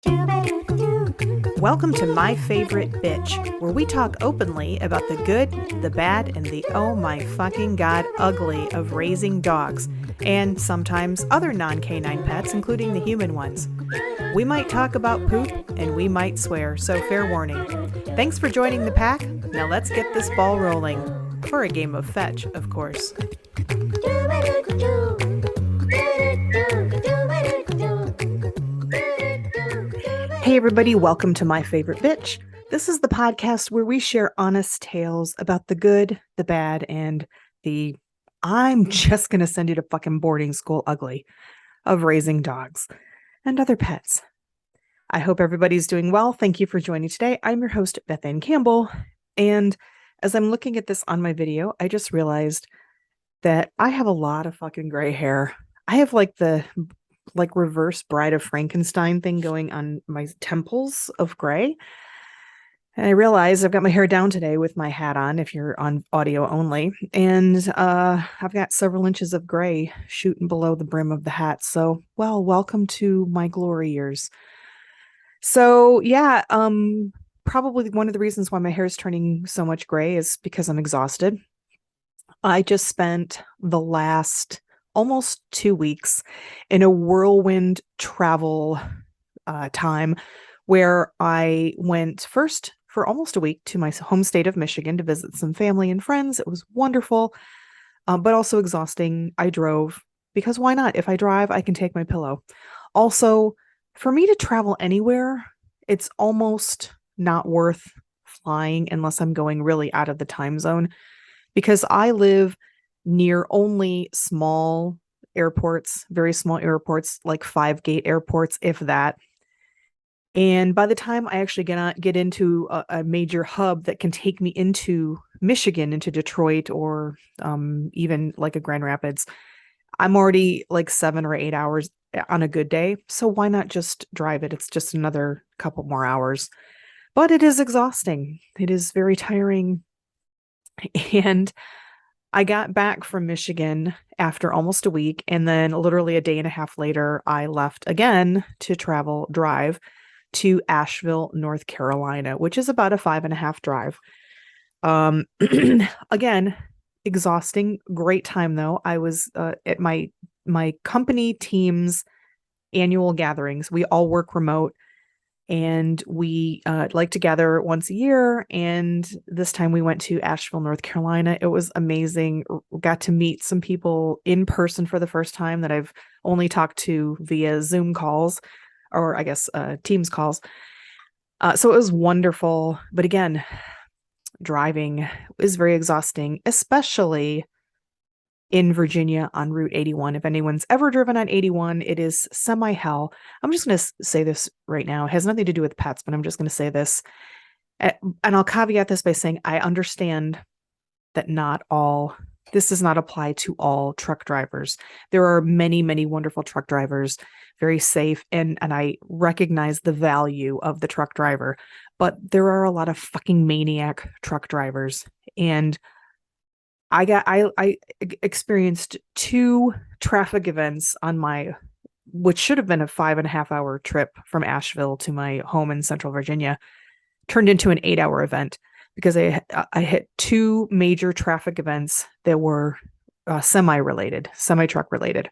Welcome to My Favorite Bitch, where we talk openly about the good, the bad, and the oh my fucking god ugly of raising dogs, and sometimes other non-canine pets, including the human ones. We might talk about poop, and we might swear, so fair warning. Thanks for joining the pack. Now let's get this ball rolling. For a game of fetch, of course. Hey everybody, welcome to My Favorite Bitch. This is the podcast where we share honest tales about the good, the bad, and the I'm just gonna send you to fucking boarding school ugly of raising dogs and other pets. I hope everybody's doing well. Thank you for joining today. I'm your host, Beth Campbell, and as I'm looking at this on my video, I just realized that I have a lot of fucking gray hair. I have like the reverse Bride of Frankenstein thing going on my temples of gray. And I realize I've got my hair down today with my hat on if you're on audio only. And I've got several inches of gray shooting below the brim of the hat. So, well, welcome to my glory years. So, yeah, probably one of the reasons why my hair is turning so much gray is because I'm exhausted. I just spent the last almost 2 weeks in a whirlwind travel time where I went first for almost a week to my home state of Michigan to visit some family and friends. It was wonderful, but also exhausting. I drove because why not? If I drive, I can take my pillow. Also, for me to travel anywhere, it's almost not worth flying unless I'm going really out of the time zone, because I live near only small airports, very small airports, like 5-gate airports, if that. And by the time I actually get into a major hub that can take me into Michigan, into Detroit, or even like a Grand Rapids, I'm already like 7 or 8 hours on a good day. So why not just drive it? It's just another couple more hours. But it is exhausting. It is very tiring. And I got back from Michigan after almost a week, and then literally a day and a half later, I left again to drive to Asheville, North Carolina, which is about a 5.5 drive. Again, exhausting. Great time though. I was at my company team's annual gatherings. We all work remote, and we like to gather once a year. And this time we went to Asheville, North Carolina. It was amazing. Got to meet some people in person for the first time that I've only talked to via Zoom calls, or I guess Teams calls. So it was wonderful. But again, driving is very exhausting, especially in Virginia on Route 81. If anyone's ever driven on 81, it is semi-hell. I'm just going to say this right now. It has nothing to do with pets, but I'm just going to say this. And I'll caveat this by saying I understand that this does not apply to all truck drivers. There are many, many wonderful truck drivers, very safe, and I recognize the value of the truck driver. But there are a lot of fucking maniac truck drivers. And I experienced 2 traffic events on which should have been a 5.5-hour trip from Asheville to my home in Central Virginia, turned into an 8-hour event because I hit 2 major traffic events that were semi-truck related.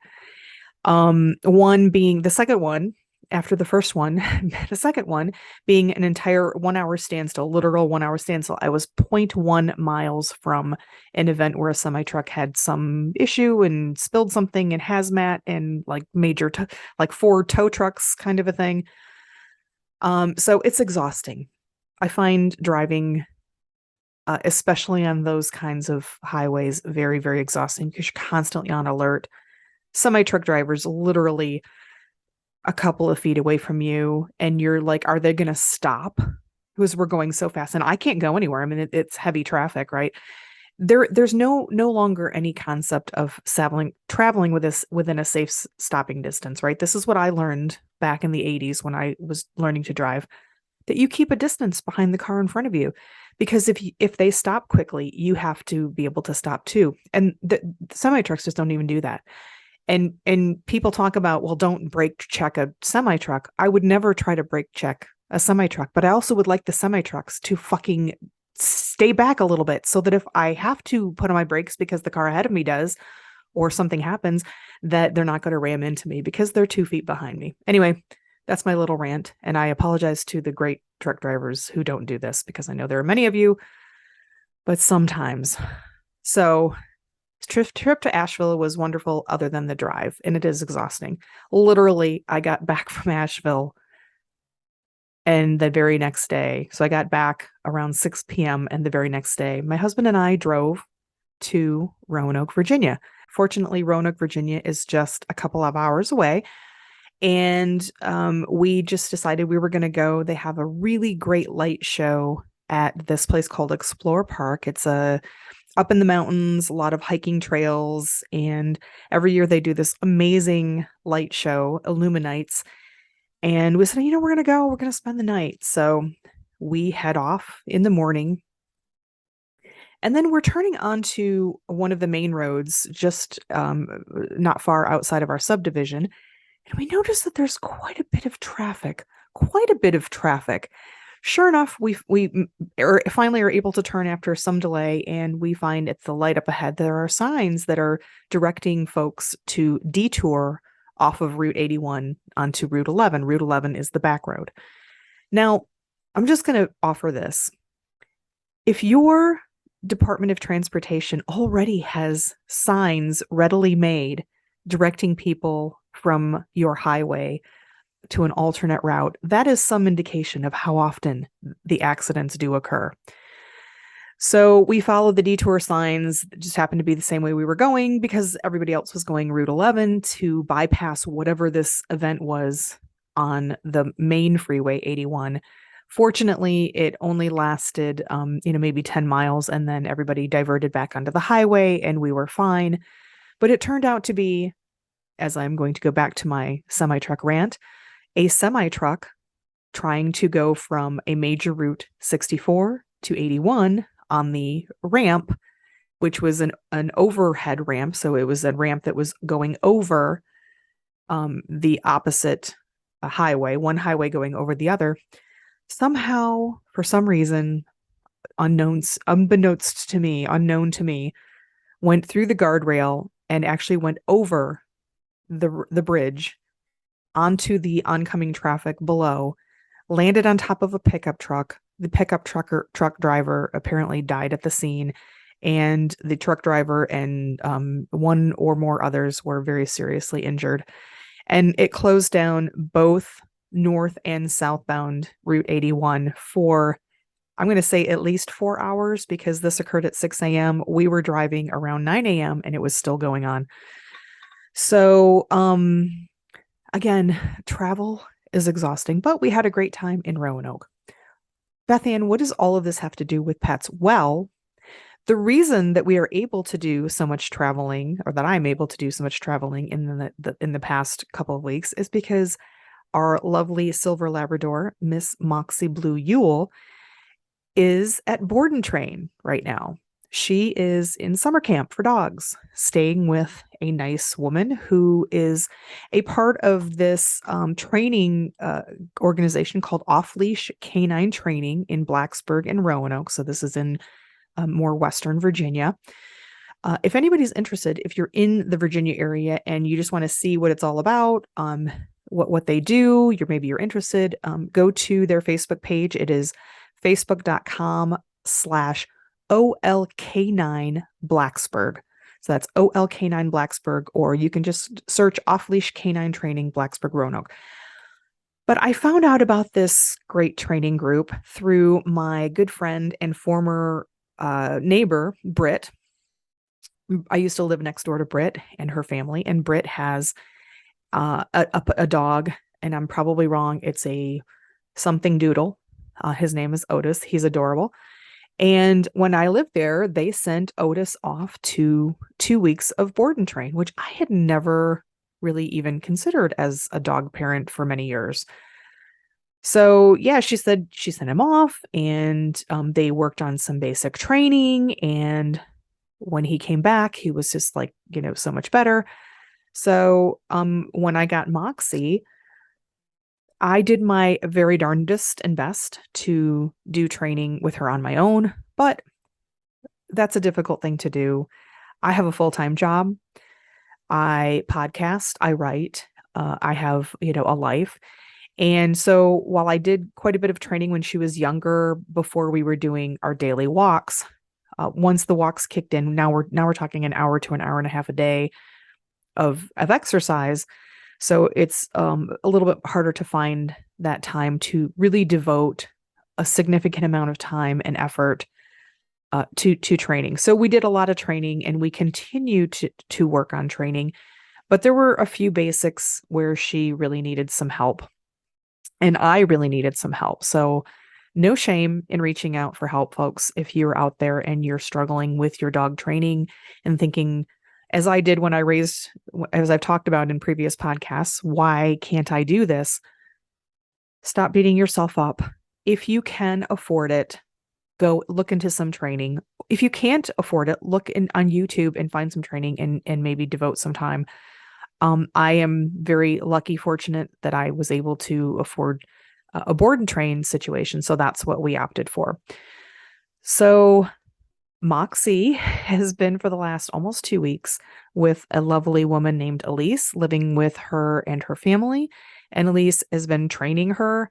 One being the second one after the first one, the second one being an entire 1-hour standstill, literal 1-hour standstill. I was 0.1 miles from an event where a semi-truck had some issue and spilled something in hazmat and like major, like 4 tow trucks kind of a thing. So it's exhausting. I find driving, especially on those kinds of highways, very, very exhausting because you're constantly on alert. Semi-truck drivers literally a couple of feet away from you, and you're like, are they going to stop? Because we're going so fast and I can't go anywhere. I mean, it's heavy traffic, right? There's no longer any concept of traveling within a safe stopping distance, right? This is what I learned back in the 80s when I was learning to drive, that you keep a distance behind the car in front of you, because if they stop quickly, you have to be able to stop too. And the semi trucks just don't even do that. And people talk about, well, don't brake check a semi truck. I would never try to brake check a semi truck, but I also would like the semi trucks to fucking stay back a little bit so that if I have to put on my brakes because the car ahead of me does, or something happens, that they're not going to ram into me because they're 2 feet behind me. Anyway, that's my little rant. And I apologize to the great truck drivers who don't do this, because I know there are many of you, but sometimes. So trip to Asheville was wonderful other than the drive, and it is exhausting. Literally, I got back from Asheville and the very next day. So I got back around 6 p.m. and the very next day, my husband and I drove to Roanoke, Virginia. Fortunately, Roanoke, Virginia is just a couple of hours away. And we just decided we were going to go. They have a really great light show at this place called Explore Park. It's up in the mountains, a lot of hiking trails. And every year they do this amazing light show, Illuminates. And we said, we're going to go. We're going to spend the night. So we head off in the morning. And then we're turning onto one of the main roads, just not far outside of our subdivision. And we notice that there's quite a bit of traffic. Sure enough, we finally are able to turn after some delay, and we find at the light up ahead there are signs that are directing folks to detour off of Route 81 onto Route 11. Route 11 is the back road. Now, I'm just going to offer this. If your Department of Transportation already has signs readily made directing people from your highway to an alternate route, that is some indication of how often the accidents do occur. So we followed the detour signs. It just happened to be the same way we were going because everybody else was going Route 11 to bypass whatever this event was on the main freeway 81. Fortunately, it only lasted, maybe 10 miles, and then everybody diverted back onto the highway and we were fine. But it turned out to be, as I'm going to go back to my semi-truck rant, a semi-truck trying to go from a major route 64 to 81 on the ramp, which was an overhead ramp. So it was a ramp that was going over the opposite highway, one highway going over the other. Somehow, for some reason, unknown to me, went through the guardrail and actually went over the bridge onto the oncoming traffic below, landed on top of a pickup truck. The pickup truck driver apparently died at the scene, and the truck driver and one or more others were very seriously injured. And it closed down both north and southbound Route 81 for, I'm going to say, at least 4 hours, because this occurred at 6 a.m. We were driving around 9 a.m. and it was still going on. So, again, travel is exhausting, but we had a great time in Roanoke. Beth Ann, what does all of this have to do with pets? Well, the reason that we are able to do so much traveling, or that I'm able to do so much traveling in the past couple of weeks, is because our lovely silver Labrador, Miss Moxie Blue Yule, is at board and train right now. She is in summer camp for dogs, staying with a nice woman who is a part of this training organization called Off Leash Canine Training in Blacksburg and Roanoke. So this is in more Western Virginia. If anybody's interested, if you're in the Virginia area and you just want to see what it's all about, what they do, maybe you're interested, go to their Facebook page. It is facebook.com/OLK9 Blacksburg. So that's OLK9 Blacksburg, or you can just search Off Leash Canine Training Blacksburg Roanoke. But I found out about this great training group through my good friend and former neighbor, Britt. I used to live next door to Britt and her family, and Britt has a dog, and I'm probably wrong. It's a something doodle. His name is Otis. He's adorable. And when I lived there, they sent Otis off to 2 weeks of board and train, which I had never really even considered as a dog parent for many years. So yeah, she said she sent him off, and they worked on some basic training. And when he came back, he was just like, so much better. So, when I got Moxie, I did my very darndest and best to do training with her on my own, but that's a difficult thing to do. I have a full-time job. I podcast, I write, I have, a life. And so while I did quite a bit of training when she was younger, before we were doing our daily walks, once the walks kicked in, now we're talking an hour to an hour and a half a day of exercise. So it's a little bit harder to find that time to really devote a significant amount of time and effort to training. So we did a lot of training, and we continue to work on training. But there were a few basics where she really needed some help, and I really needed some help. So no shame in reaching out for help, folks. If you're out there and you're struggling with your dog training and thinking, as I did when I raised, as I've talked about in previous podcasts, why can't I do this? Stop beating yourself up. If you can afford it, go look into some training. If you can't afford it, look on YouTube and find some training, and maybe devote some time. I am very lucky, fortunate that I was able to afford a board and train situation. So that's what we opted for. So Moxie has been for the last almost 2 weeks with a lovely woman named Elise, living with her and her family. And Elise has been training her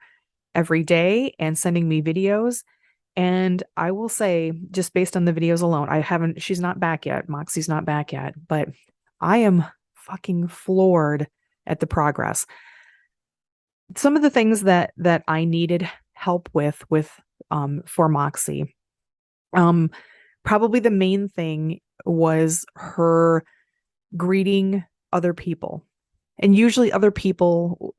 every day and sending me videos. And I will say, just based on the videos alone, she's not back yet. Moxie's not back yet, but I am fucking floored at the progress. Some of the things that I needed help with for Moxie, probably the main thing was her greeting other people. And usually other people,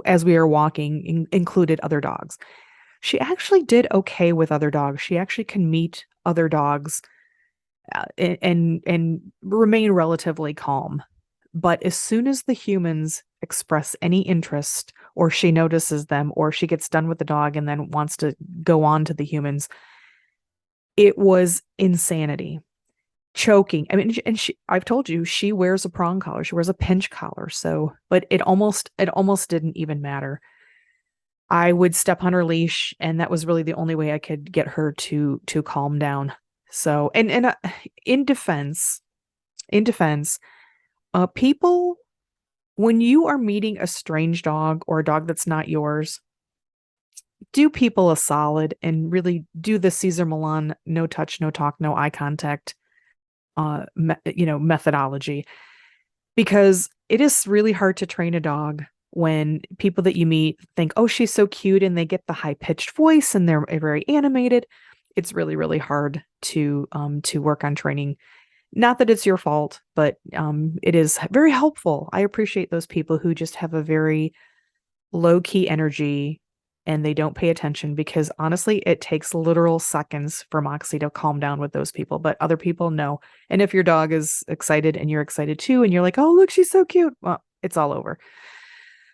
as we are walking, included other dogs. She actually did okay with other dogs. She actually can meet other dogs and remain relatively calm. But as soon as the humans express any interest, or she notices them, or she gets done with the dog and then wants to go on to the humans, it was insanity. Choking. I mean, and I've told you, she wears a prong collar. She wears a pinch collar. So, but it almost didn't even matter. I would step on her leash, and that was really the only way I could get her to calm down. So, and in defense, people, when you are meeting a strange dog or a dog that's not yours, do people a solid and really do the Cesar Millan no touch, no talk, no eye contact methodology, because it is really hard to train a dog when people that you meet think, oh, she's so cute, and they get the high pitched voice and they're very animated. It's really, really hard to work on training. Not that it's your fault, but it is very helpful. I appreciate those people who just have a very low key energy and they don't pay attention, because honestly, it takes literal seconds for Moxie to calm down with those people, but other people, no. And if your dog is excited and you're excited too, and you're like, oh, look, she's so cute, well, it's all over.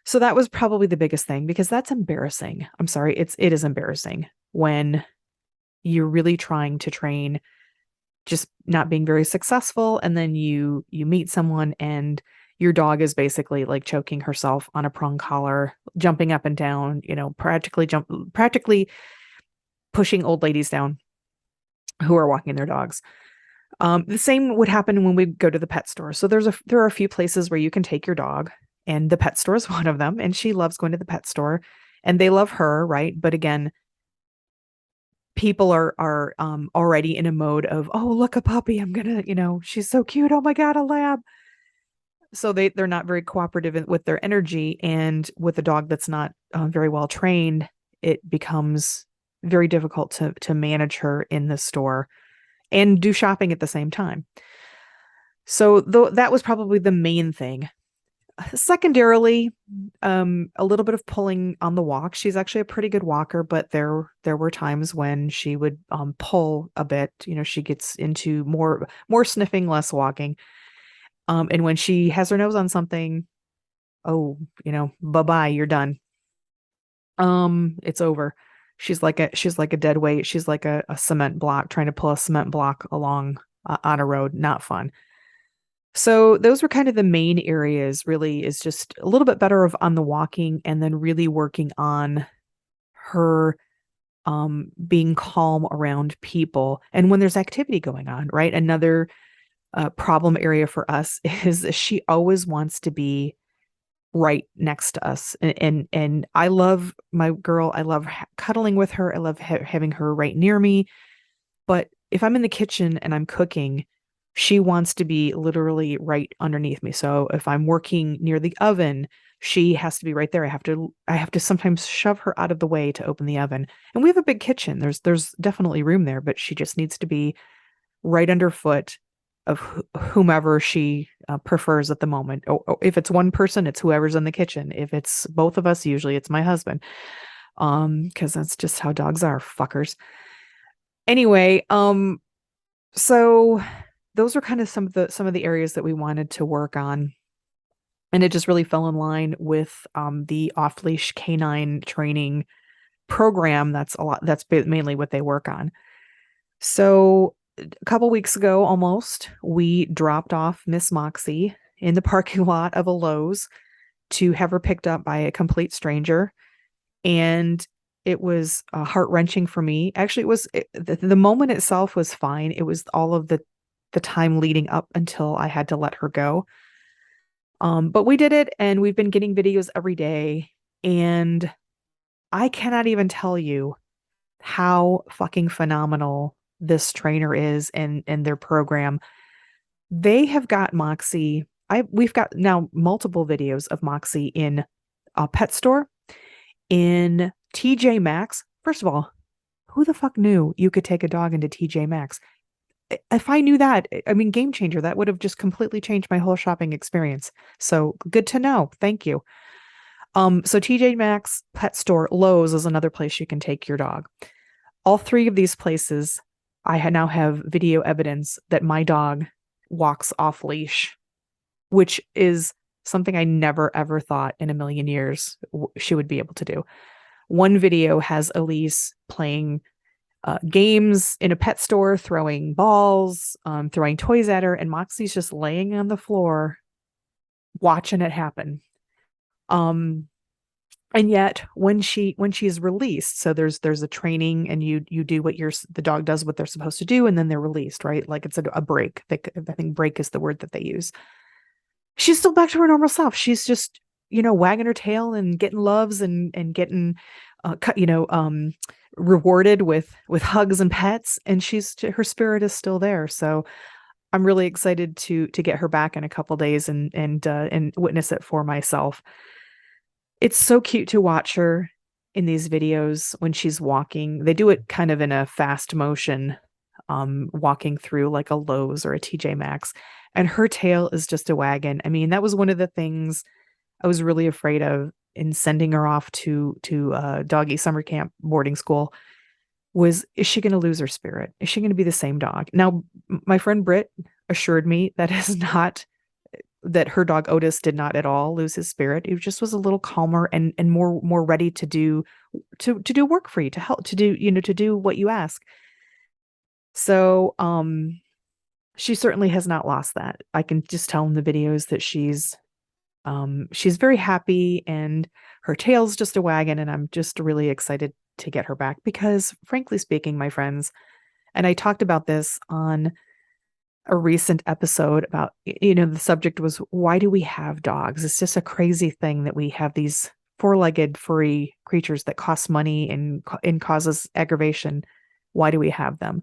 So that was probably the biggest thing, because that's embarrassing. I'm sorry. It is embarrassing when you're really trying to train, just not being very successful. And then you meet someone and your dog is basically like choking herself on a prong collar, jumping up and down, practically pushing old ladies down who are walking their dogs. The same would happen when we go to the pet store. So there are a few places where you can take your dog, and the pet store is one of them. And she loves going to the pet store, and they love her, right? But again, people are already in a mode of, oh, look, a puppy, I'm gonna, she's so cute, oh my god, a lab. So they're not very cooperative with their energy, and with a dog that's not very well trained, it becomes very difficult to manage her in the store and do shopping at the same time. So that was probably the main thing. Secondarily, a little bit of pulling on the walk. She's actually a pretty good walker, but there were times when she would pull a bit. She gets into more sniffing, less walking. And when she has her nose on something, oh, bye-bye, you're done. It's over. She's like a dead weight. She's like a cement block, trying to pull a cement block along on a road. Not fun. So those were kind of the main areas, really, is just a little bit better of on the walking and then really working on her being calm around people and when there's activity going on, right? Another problem area for us is she always wants to be right next to us. And I love my girl. I love cuddling with her. I love having her right near me. But if I'm in the kitchen and I'm cooking, she wants to be literally right underneath me. So if I'm working near the oven, she has to be right there. I have to sometimes shove her out of the way to open the oven. And we have a big kitchen. There's definitely room there, but she just needs to be right underfoot of whomever she prefers at the moment. If it's one person, it's whoever's in the kitchen. If it's both of us, usually it's my husband. Because that's just how dogs are, fuckers. Anyway, so those are kind of some of the areas that we wanted to work on. And it just really fell in line with the off-leash canine training program. That's mainly what they work on. So a couple weeks ago, almost, we dropped off Miss Moxie in the parking lot of a Lowe's to have her picked up by a complete stranger. And it was heart-wrenching for me. Actually, the moment itself was fine. It was all of the time leading up until I had to let her go. But we did it, and we've been getting videos every day. And I cannot even tell you how fucking phenomenal this trainer is and their program. They have got Moxie. We've got now multiple videos of Moxie in a pet store, in TJ Maxx. First of all, who the fuck knew you could take a dog into TJ Maxx? If I knew that, I mean, game changer, that would have just completely changed my whole shopping experience. So good to know. Thank you. So TJ Maxx, pet store, Lowe's is another place you can take your dog. All three of these places, now have video evidence that my dog walks off leash, which is something I never ever thought in a million years she would be able to do. One video has Elise playing games in a pet store, throwing balls, throwing toys at her, and Moxie's just laying on the floor watching it happen. And yet when she's released, so there's a training, and you do the dog does what they're supposed to do, and then they're released, right? Like it's a break. I think break is the word that they use. She's still back to her normal self. She's just, wagging her tail and getting loves and getting, rewarded with hugs and pets. And her spirit is still there. So I'm really excited to get her back in a couple days and witness it for myself. It's so cute to watch her in these videos when she's walking. They do it kind of in a fast motion, walking through like a Lowe's or a TJ Maxx, and her tail is just a wagon. I mean, that was one of the things I was really afraid of in sending her off to Doggy summer camp boarding school. Is she going to lose her spirit? Is she going to be the same dog? Now, my friend Britt assured me that her dog Otis did not at all lose his spirit. It just was a little calmer and more ready to do work for you, to help, to do what you ask. So she certainly has not lost that. I can just tell in the videos that she's very happy, and her tail's just a wagon, and I'm just really excited to get her back because, frankly speaking, my friends, and I talked about this on a recent episode about, the subject was, why do we have dogs? It's just a crazy thing that we have these four-legged furry creatures that cost money and causes aggravation. Why do we have them?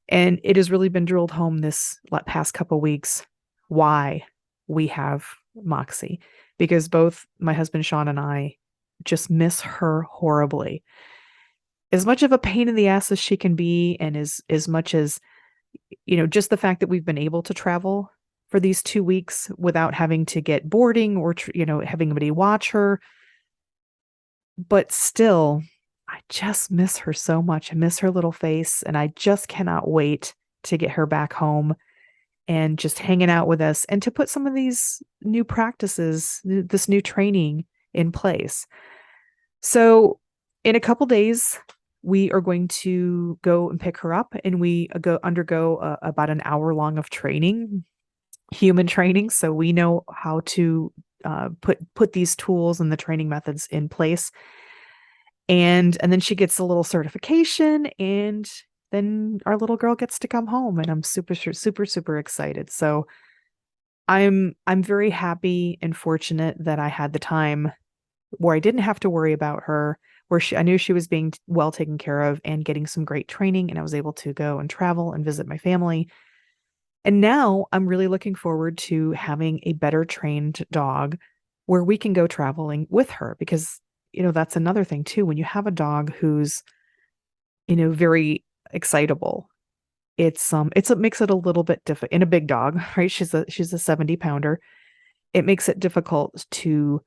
And it has really been drilled home this past couple weeks why we have Moxie, because both my husband Sean and I just miss her horribly. As much of a pain in the ass as she can be, and as much as, just the fact that we've been able to travel for these 2 weeks without having to get boarding or, having anybody watch her. But still, I just miss her so much. I miss her little face, and I just cannot wait to get her back home and just hanging out with us and to put some of these new practices, this new training in place. So in a couple days, we are going to go and pick her up, and we undergo about an hour long of training. human training, so we know how to put these tools and the training methods in place. And then she gets a little certification, and then our little girl gets to come home, and I'm super excited. So I'm very happy and fortunate that I had the time where I didn't have to worry about her, where I knew she was being well taken care of and getting some great training, and I was able to go and travel and visit my family. And now I'm really looking forward to having a better trained dog where we can go traveling with her, because that's another thing too. When you have a dog who's, very excitable, it makes it a little bit difficult. In a big dog, right? She's a 70-pounder. It makes it difficult to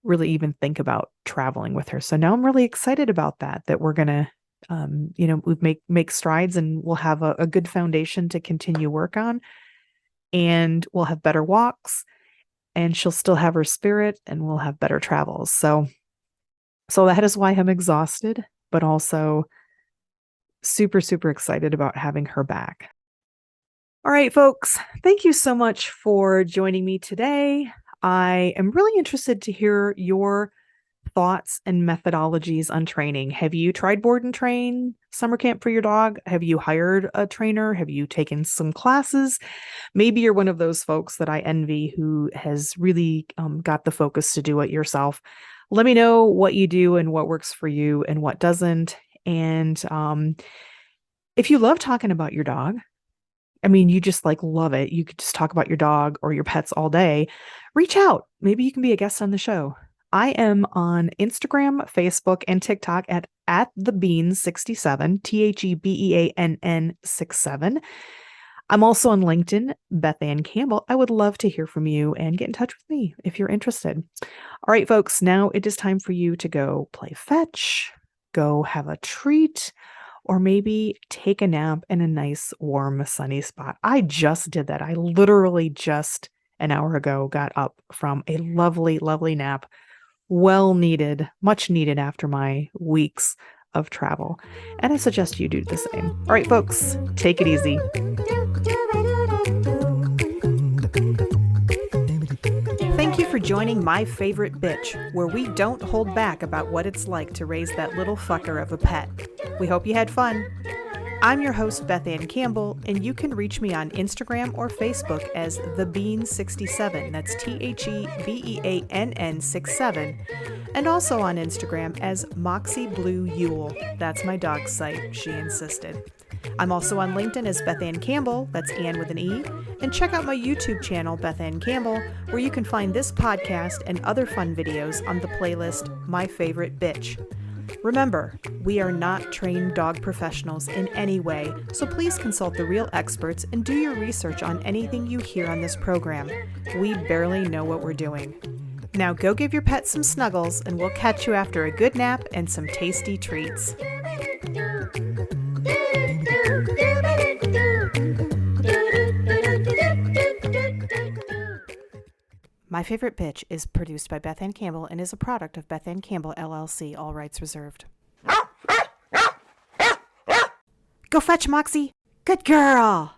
really even think about traveling with her. So now I'm really excited about that we're gonna we make strides, and we'll have a good foundation to continue work on, and we'll have better walks, and she'll still have her spirit, and we'll have better travels. So that is why I'm exhausted, but also super excited about having her back. All right, folks, thank you so much for joining me today. I am really interested to hear your thoughts and methodologies on training. Have you tried board and train summer camp for your dog? Have you hired a trainer? Have you taken some classes? Maybe you're one of those folks that I envy who has really got the focus to do it yourself. Let me know what you do and what works for you and what doesn't. And if you love talking about your dog, you just love it, you could just talk about your dog or your pets all day, reach out. Maybe you can be a guest on the show. I am on Instagram, Facebook, and TikTok at thebean67, THEBEANN 67. I'm also on LinkedIn, Beth Ann Campbell. I would love to hear from you and get in touch with me if you're interested. All right, folks, now it is time for you to go play fetch, go have a treat, or maybe take a nap in a nice, warm, sunny spot. I just did that. I literally just an hour ago got up from a lovely nap. Well needed, much needed after my weeks of travel. And I suggest you do the same. All right, folks, take it easy. Thank you for joining My Favorite Bitch, where we don't hold back about what it's like to raise that little fucker of a pet. We hope you had fun. I'm your host, Beth Ann Campbell, and you can reach me on Instagram or Facebook as thebean67, that's THEBEANN 67, and also on Instagram as Moxie Blue Yule. That's my dog's site, she insisted. I'm also on LinkedIn as Beth Ann Campbell, that's Ann with an E, and check out my YouTube channel, Beth Ann Campbell, where you can find this podcast and other fun videos on the playlist My Favorite Bitch. Remember, we are not trained dog professionals in any way, so please consult the real experts and do your research on anything you hear on this program. We barely know what we're doing. Now go give your pet some snuggles, and we'll catch you after a good nap and some tasty treats. My Favorite Bitch is produced by Beth Ann Campbell and is a product of Beth Ann Campbell, LLC, all rights reserved. Go fetch, Moxie. Good girl.